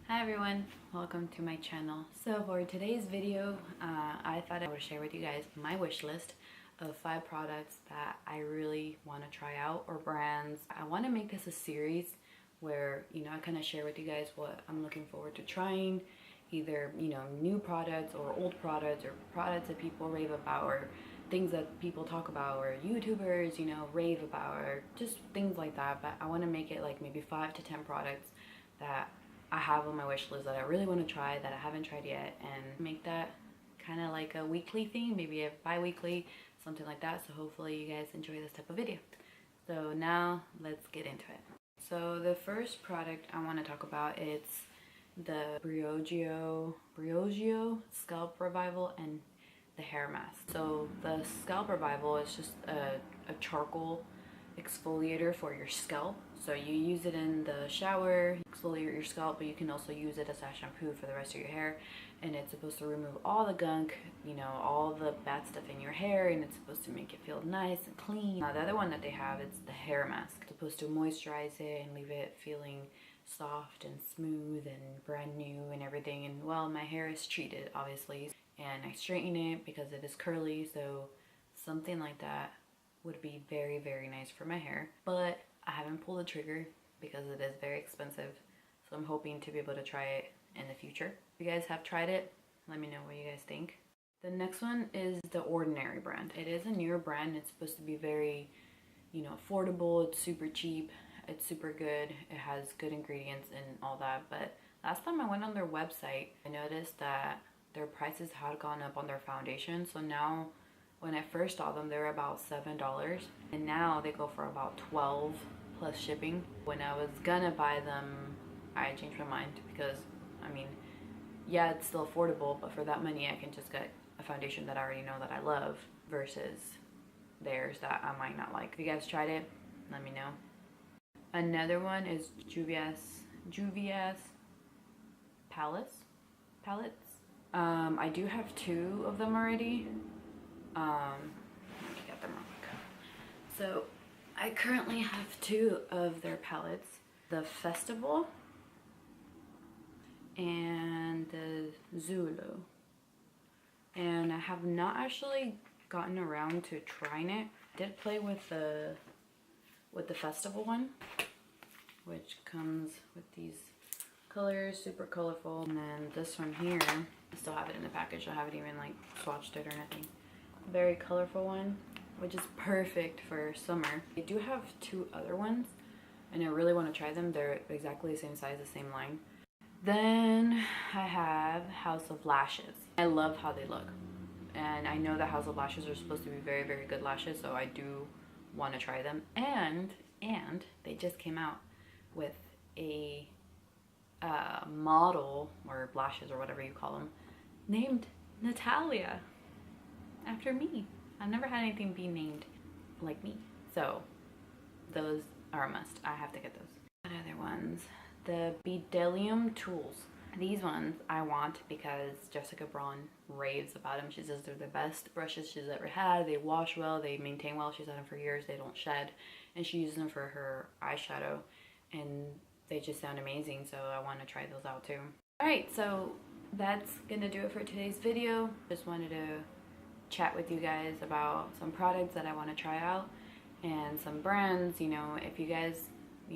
Hi everyone, welcome to my channel. So for today's video, I thought I would share with you guys my wish list of 5 products that I really want to try out, or brands. I want to make this a series where, I kind of share with you guys what I'm looking forward to trying, either, new products or old products, or products that people rave about, or things that people talk about, or YouTubers, rave about, or just things like that. But I want to make it like maybe 5 to 10 products that I have on my wish list that I really want to try, that I haven't tried yet, and make that kind of like a weekly thing, maybe a bi-weekly, something like that. So hopefully you guys enjoy this type of video. So now let's get into it. So the first product I want to talk about, it's the Briogeo Scalp Revival and the hair mask. So the Scalp Revival is just a charcoal exfoliator for your scalp. So you use it in the shower, exfoliate your scalp, but you can also use it as a shampoo for the rest of your hair. And it's supposed to remove all the gunk, all the bad stuff in your hair, and it's supposed to make it feel nice and clean. The other one that they have, it's the hair mask. It's supposed to moisturize it and leave it feeling soft and smooth and brand new and everything. And well, my hair is treated obviously, and I straighten it because it is curly, so something like that would be very, very nice for my hair. But I haven't pulled the trigger because it is very expensive, so I'm hoping to be able to try it in the future. If you guys have tried it, let me know what you guys think. The next one is the Ordinary brand. It is a newer brand. It's supposed to be very, affordable. It's super cheap. It's super good. It has good ingredients and all that. But last time I went on their website, I noticed that their prices had gone up on their foundation. So now, when I first saw them, they were about $7, and now they go for about $12 plus shipping. When I was gonna buy them, I changed my mind because, yeah, it's still affordable, but for that money I can just get a foundation that I already know that I love versus theirs that I might not like. If you guys tried it, let me know. Another one is Juvias palettes. I do have 2 of them already. Let me get them real quick. So I currently have 2 of their palettes, the Festival and the Zulu, and I have not actually gotten around to trying it. I did play with the Festival one, which comes with these colors, super colorful. And then this one here, I still have it in the package. I haven't even like swatched it or anything. Very colorful one, which is perfect for summer. I do have 2 other ones and I really want to try them. They're exactly the same size, the same line. Then I have House of Lashes. I love how they look, and I know that House of Lashes are supposed to be very, very good lashes, so I do want to try them. And they just came out with a model, or lashes, or whatever you call them, named Natalia, after me. I've never had anything be named like me, so those are a must. I have to get those. What other ones? The Bdellium Tools. These ones I want because Jessica Braun raves about them. She says they're the best brushes she's ever had. They wash well, they maintain well. She's had them for years, they don't shed, and she uses them for her eyeshadow, and they just sound amazing, so I want to try those out too. Alright, so that's gonna do it for today's video. Just wanted to chat with you guys about some products that I want to try out and some brands. If you guys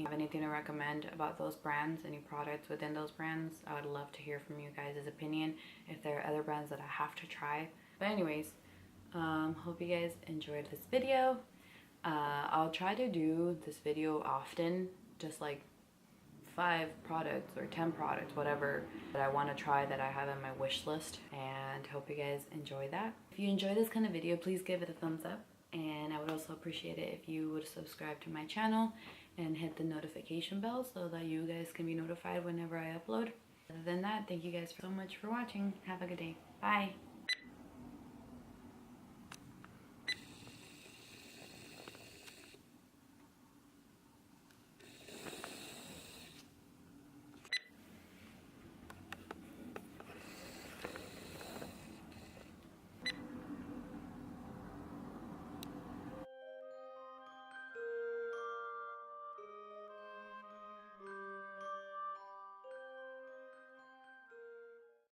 have anything to recommend about those brands, any products within those brands, I would love to hear from you guys' opinion if there are other brands that I have to try. But anyways, hope you guys enjoyed this video. I'll try to do this video often, just like 5 products or 10 products, whatever, that I want to try that I have on my wish list, and hope you guys enjoy that. If you enjoy this kind of video, please give it a thumbs up, and I would also appreciate it if you would subscribe to my channel and hit the notification bell so that you guys can be notified whenever I upload. Other than that, thank you guys so much for watching. Have a good day. Bye.